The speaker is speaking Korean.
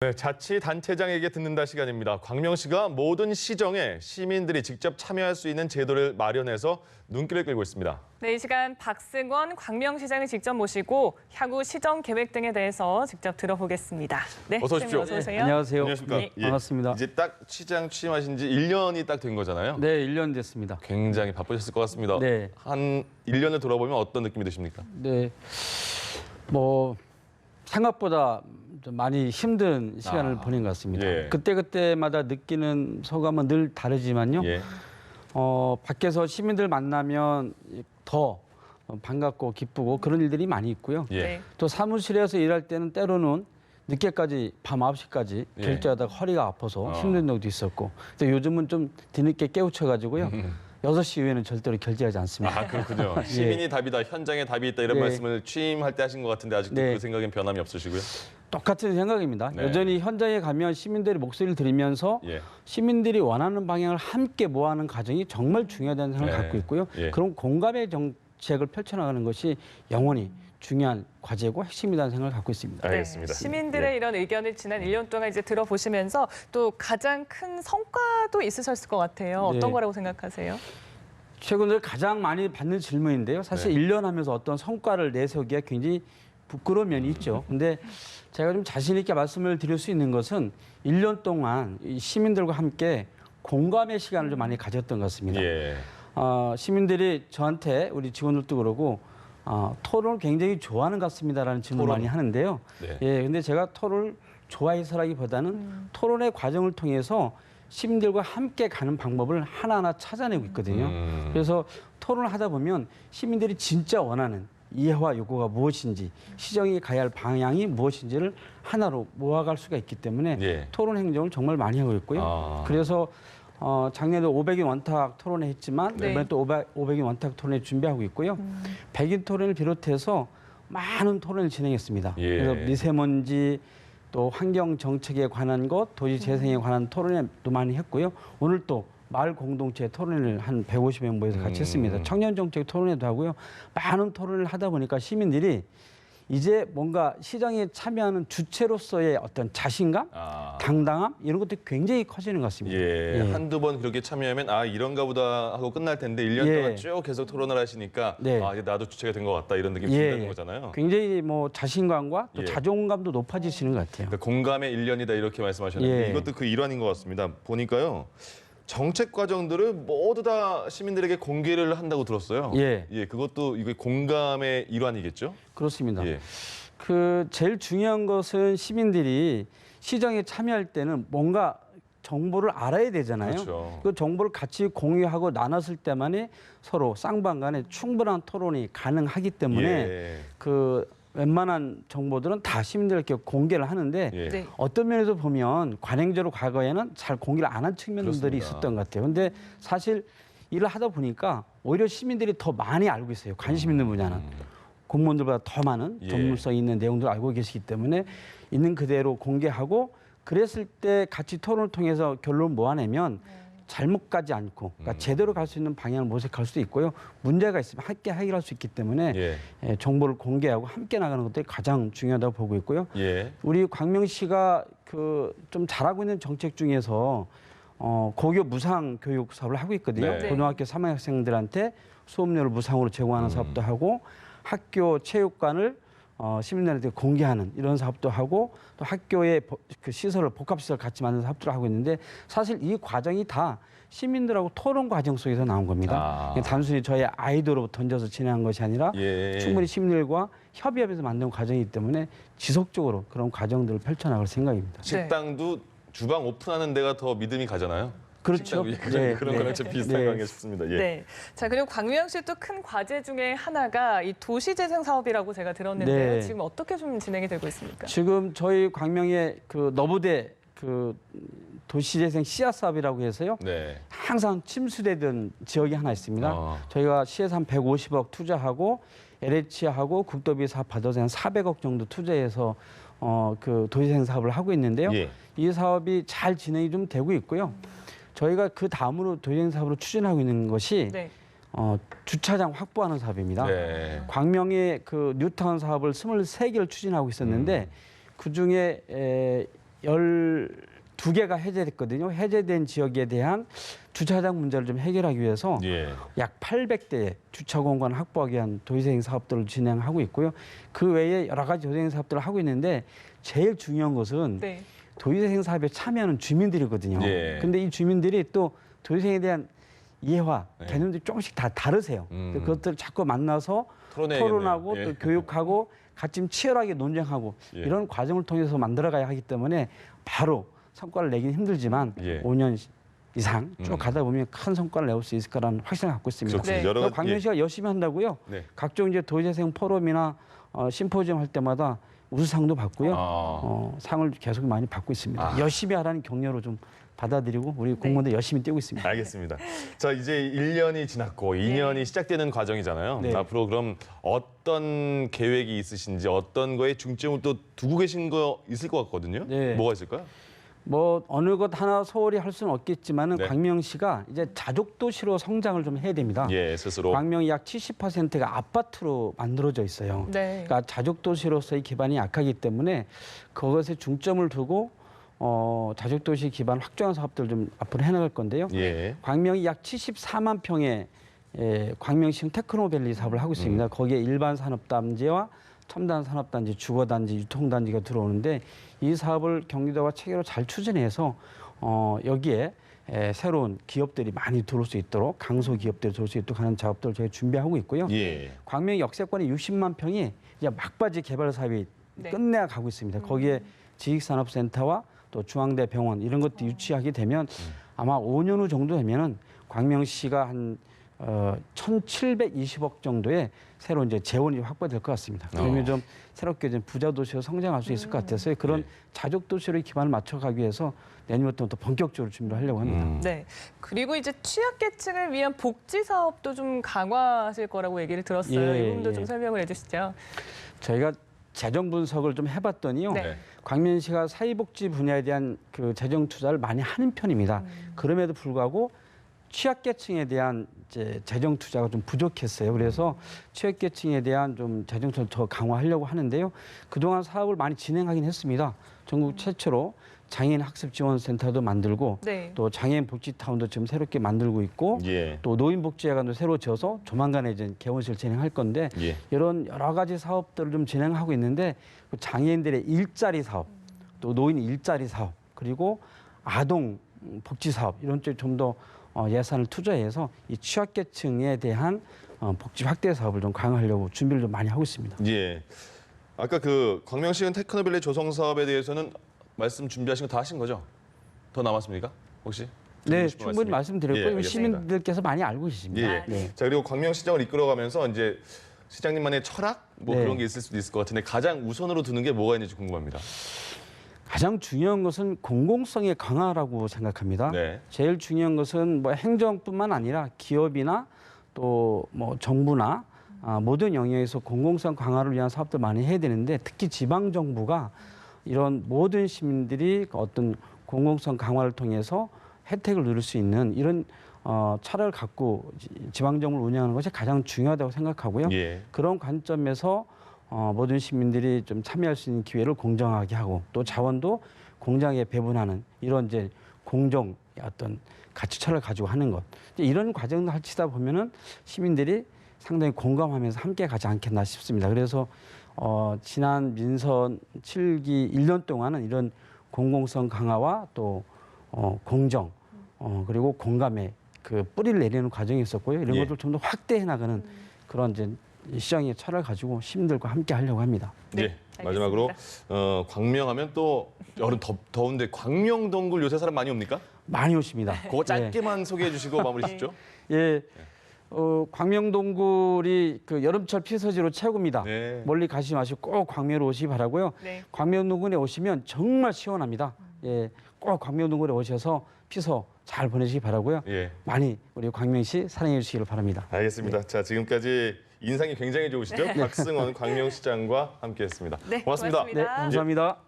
네, 자치단체장에게 듣는다 시간입니다. 광명시가 모든 시정에 시민들이 직접 참여할 수 있는 제도를 마련해서 눈길을 끌고 있습니다. 네, 이 시간 박승원 광명시장을 직접 모시고 향후 시정 계획 등에 대해서 직접 들어보겠습니다. 네, 어서 오십시오. 어서 오세요. 안녕하세요. 안녕하십니까? 네, 반갑습니다. 이제 딱 시장 취임하신 지 1년이 딱 된 거잖아요. 네, 1년 됐습니다. 굉장히 바쁘셨을 것 같습니다. 네. 한 1년을 돌아보면 어떤 느낌이 드십니까? 네, 생각보다 좀 많이 힘든 시간을 보낸 것 같습니다. 예. 그때마다 느끼는 소감은 늘 다르지만요. 예. 밖에서 시민들 만나면 더 반갑고 기쁘고 그런 일들이 많이 있고요. 예. 네. 또 사무실에서 일할 때는 때로는 늦게까지 밤 9시까지 예. 결제하다가 허리가 아파서 힘든 적도 있었고. 근데 요즘은 좀 뒤늦게 깨우쳐가지고요. 6시 이후에는 절대로 결제하지 않습니다. 아, 그렇군요. 시민이 답이다, 현장에 답이 있다 이런 네. 말씀을 취임할 때 하신 것 같은데 아직도 네. 그 생각엔 변함이 없으시고요? 똑같은 생각입니다. 네. 여전히 현장에 가면 시민들이 목소리를 들으면서 예. 시민들이 원하는 방향을 함께 모아가는 과정이 정말 중요하다는 생각을 네. 갖고 있고요. 예. 그런 공감의 정책을 펼쳐나가는 것이 영원히 중요한 과제고 핵심이라는 생각을 갖고 있습니다. 알겠습니다. 시민들의 예. 이런 의견을 지난 1년 동안 이제 들어보시면서 또 가장 큰 성과도 있으셨을 것 같아요. 어떤 네. 거라고 생각하세요? 최근 들 가장 많이 받는 질문인데요. 사실 네. 1년 하면서 어떤 성과를 내세우기가 굉장히 부끄러운 면이 있죠. 근데 제가 좀 자신 있게 말씀을 드릴 수 있는 것은 1년 동안 이 시민들과 함께 공감의 시간을 좀 많이 가졌던 것 같습니다. 예. 시민들이 저한테 우리 직원들도 그러고 토론을 굉장히 좋아하는 것 같습니다라는 질문을 토론. 많이 하는데요. 네. 예, 근데 제가 토론을 좋아해서라기보다는 토론의 과정을 통해서 시민들과 함께 가는 방법을 하나하나 찾아내고 있거든요. 그래서 토론을 하다 보면 시민들이 진짜 원하는 이해와 요구가 무엇인지, 시정이 가야 할 방향이 무엇인지를 하나로 모아갈 수가 있기 때문에 예. 토론 행정을 정말 많이 하고 있고요. 아. 그래서 작년에 500인 원탁 토론회 했지만 네. 이번에 또 500인 원탁 토론회 준비하고 있고요. 100인 토론을 비롯해서 많은 토론을 진행했습니다. 예. 그래서 미세먼지 또 환경 정책에 관한 것, 도시 재생에 관한 토론회도 많이 했고요. 오늘 또 마을 공동체 토론회를 한 150명 모여서 같이 했습니다. 청년 정책 토론회도 하고요. 많은 토론을 하다 보니까 시민들이 이제 뭔가 시정에 참여하는 주체로서의 어떤 자신감, 당당함 이런 것들이 굉장히 커지는 것 같습니다. 예. 예. 한두 번 그렇게 참여하면 아 이런가 보다 하고 끝날 텐데 1년 예. 동안 쭉 계속 토론을 하시니까 네. 아 이제 나도 주체가 된 것 같다 이런 느낌이 예, 든다는 예. 거잖아요. 굉장히 같또 예. 자존감도 높아지시는 것 같아요. 그러니까 공감의 1년이다 이렇게 말씀하셨는데 예. 이것도 그 일환인 것 같습니다. 보니까요. 정책 과정들을 모두 다 시민들에게 공개를 한다고 들었어요. 예. 예, 그것도 이게 공감의 일환이겠죠? 그렇습니다. 예. 제일 중요한 것은 시민들이 시정에 참여할 때는 뭔가 정보를 알아야 되잖아요. 그렇죠. 그 정보를 같이 공유하고 나눴을 때만이 서로 쌍방 간에 충분한 토론이 가능하기 때문에 예. 웬만한 정보들은 다 시민들께 공개를 하는데 예. 네. 어떤 면에서 보면 관행적으로 과거에는 잘 공개를 안 한 측면들이 그렇습니다. 있었던 것 같아요. 근데 사실 일을 하다 보니까 오히려 시민들이 더 많이 알고 있어요. 관심 있는 분야는. 공무원들보다 더 많은 예. 전문성 있는 내용들을 알고 계시기 때문에 있는 그대로 공개하고 그랬을 때 같이 토론을 통해서 결론을 모아내면 잘못 가지 않고 그러니까 제대로 갈 수 있는 방향을 모색할 수 있고요. 문제가 있으면 함께 해결할 수 있기 때문에 예. 정보를 공개하고 함께 나가는 것들이 가장 중요하다고 보고 있고요. 예. 우리 광명시가 좀 잘하고 있는 정책 중에서 고교 무상 교육 사업을 하고 있거든요. 네. 고등학교 3학년 학생들한테 수업료를 무상으로 제공하는 사업도 하고 학교 체육관을 시민들한테 공개하는 이런 사업도 하고 또 학교의 그 시설을 복합시설 같이 만드는 사업들을 하고 있는데 사실 이 과정이 다 시민들하고 토론 과정 속에서 나온 겁니다. 단순히 저의 아이디어로 던져서 진행한 것이 아니라 예. 충분히 시민들과 협의하면서 만든 과정이기 때문에 지속적으로 그런 과정들을 펼쳐나갈 생각입니다. 식당도 주방 오픈하는 데가 더 믿음이 가잖아요. 그렇죠. 식당도 네, 그런 네. 거랑 좀 비슷한 네. 거 아닌가 싶습니다. 예. 네. 자, 그리고 광명시 또 큰 과제 중에 하나가 이 도시재생 사업이라고 제가 들었는데요. 네. 지금 어떻게 좀 진행이 되고 있습니까? 지금 저희 광명의 너부대 도시재생 씨앗 사업이라고 해서요. 네. 항상 침수되던 지역이 하나 있습니다. 저희가 시에서 한 150억 투자하고 LH하고 국도비 사업 받아서 한 400억 정도 투자해서 도시재생 사업을 하고 있는데요. 예. 이 사업이 잘 진행이 좀 되고 있고요. 저희가 그 다음으로 도시재생 사업으로 추진하고 있는 것이 네. 주차장 확보하는 사업입니다. 네. 광명의 뉴타운 사업을 23개를 추진하고 있었는데 그중에 12개가 해제됐거든요. 해제된 지역에 대한 주차장 문제를 좀 해결하기 위해서 예. 약 800대의 주차 공간 확보하기 위한 도시재생 사업들을 진행하고 있고요. 그 외에 여러 가지 도시재생 사업들을 하고 있는데 제일 중요한 것은 네. 도시재생 사업에 참여하는 주민들이거든요. 예. 근데 이 주민들이 또 도시재생에 대한 이해와 네. 개념들이 조금씩 다 다르세요. 그것들을 자꾸 만나서 토론해야겠네요. 토론하고 예. 또 교육하고 같이 치열하게 논쟁하고 예. 이런 과정을 통해서 만들어가야 하기 때문에 바로 성과를 내기는 힘들지만 예. 5년 이상 쭉 가다 보면 큰 성과를 내올 수 있을 거라는 확신을 갖고 있습니다. 그렇군요. 네. 여러 가지 광명시가 열심히 한다고요. 네. 각종 이제 도시재생 포럼이나 심포지엄 할 때마다 우수상도 받고요. 상을 계속 많이 받고 있습니다. 열심히 하라는 격려로 좀 받아들이고 우리 공무원들 열심히 뛰고 있습니다. 알겠습니다. 자, 이제 1년이 지났고 2년이 시작되는 과정이잖아요. 네. 앞으로 그럼 어떤 계획이 있으신지 어떤 거에 중점을 또 두고 계신 거 있을 것 같거든요. 네. 뭐가 있을까요? 뭐 어느 것 하나 소홀히 할 수는 없겠지만은 네. 광명시가 이제 자족 도시로 성장을 좀 해야 됩니다. 예, 스스로. 광명이 약 70%가 아파트로 만들어져 있어요. 네. 그러니까 자족 도시로서의 기반이 약하기 때문에 그것에 중점을 두고 자족 도시 기반 확장한 사업들 좀 앞으로 해나갈 건데요. 예. 광명이 약 74만 평의 광명시흥 테크노밸리 사업을 하고 있습니다. 거기에 일반 산업단지와 첨단 산업단지, 주거단지, 유통단지가 들어오는데 이 사업을 경기도가 체계로 잘 추진해서 여기에 새로운 기업들이 많이 들어올 수 있도록 강소 기업들이 들어올 수 있도록 하는 작업들을 저희가 준비하고 있고요. 예. 광명 역세권의 60만 평이 이제 막바지 개발 사업이 네. 끝내야 가고 있습니다. 거기에 지식산업센터와 또 중앙대 병원 이런 것도 유치하게 되면 아마 5년 후 정도 되면은 광명시가 한 1,720억 정도의 새로 이제 재원이 확보될 것 같습니다. 그러면 좀 새롭게 좀 부자 도시로 성장할 수 있을 것 같아서 그런 자족 도시의 기반을 맞춰가기 위해서 내년부터 또 본격적으로 준비를 하려고 합니다. 네. 그리고 이제 취약계층을 위한 복지 사업도 좀 강화하실 거라고 얘기를 들었어요. 예, 이 부분도 예. 좀 설명을 해주시죠. 저희가 재정 분석을 좀 해봤더니요. 네. 광명시가 사회복지 분야에 대한 그 재정 투자를 많이 하는 편입니다. 그럼에도 불구하고 취약계층에 대한 이제 재정 투자가 좀 부족했어요. 그래서 취약계층에 대한 좀 재정 투자를 더 강화하려고 하는데요. 그동안 사업을 많이 진행하긴 했습니다. 전국 최초로 장애인 학습 지원센터도 만들고 네. 또 장애인 복지타운도 지금 새롭게 만들고 있고 예. 또 노인복지회관도 새로 지어서 조만간에 이제 개원실 진행할 건데 예. 이런 여러 가지 사업들을 좀 진행하고 있는데 그 장애인들의 일자리 사업, 또 노인 일자리 사업, 그리고 아동 복지 사업 이런 쪽에 좀 더 예산을 투자해서 이 취약계층에 대한 복지 확대 사업을 좀 강화하려고 준비를 좀 많이 하고 있습니다. 예. 아까 그 광명시흥 테크노밸리 조성 사업에 대해서는 말씀 준비하신 거 다 하신 거죠? 더 남았습니까? 혹시? 네, 드리고 싶은 충분히 말씀이? 말씀드렸고 예, 알겠습니다. 시민들께서 많이 알고 계십니다. 예. 네. 자, 그리고 광명시장을 이끌어가면서 이제 시장님만의 철학 뭐 네. 그런 게 있을 수도 있을 것 같은데 가장 우선으로 두는 게 뭐가 있는지 궁금합니다. 가장 중요한 것은 공공성의 강화라고 생각합니다. 네. 제일 중요한 것은 뭐 행정뿐만 아니라 기업이나 또 뭐 정부나 모든 영역에서 공공성 강화를 위한 사업들 많이 해야 되는데 특히 지방 정부가 이런 모든 시민들이 어떤 공공성 강화를 통해서 혜택을 누릴 수 있는 이런 차를 갖고 지방 정부를 운영하는 것이 가장 중요하다고 생각하고요. 예. 그런 관점에서 모든 시민들이 좀 참여할 수 있는 기회를 공정하게 하고 또 자원도 공정하게 배분하는 이런 이제 공정 어떤 가치처를 가지고 하는 것 이런 과정을 하시다 보면은 시민들이 상당히 공감하면서 함께 가지 않겠나 싶습니다. 그래서 지난 민선 7기 1년 동안은 이런 공공성 강화와 또 공정 그리고 공감의 그 뿌리를 내리는 과정이 있었고요. 이런 예. 것들 좀 더 확대해 나가는 그런 이제 시장의 철을 가지고 시민들과 함께 하려고 합니다. 네, 예. 마지막으로 광명하면 또 여름 더운데 광명동굴 요새 사람 많이 옵니까? 많이 오십니다. 그거 짧게만 소개해 주시고 마무리 짓죠. 예. 광명동굴이 그 여름철 피서지로 최고입니다. 네. 멀리 가시지 마시고 꼭 광명으로 오시기 바라고요. 네. 광명동굴에 오시면 정말 시원합니다. 예. 꼭 광명동굴에 오셔서 피서 잘 보내시기 바라고요. 예. 많이 우리 광명시 사랑해 주시기를 바랍니다. 알겠습니다. 자, 지금까지 인상이 굉장히 좋으시죠? 박승원 광명시장과 함께했습니다. 네, 고맙습니다. 고맙습니다. 네, 감사합니다.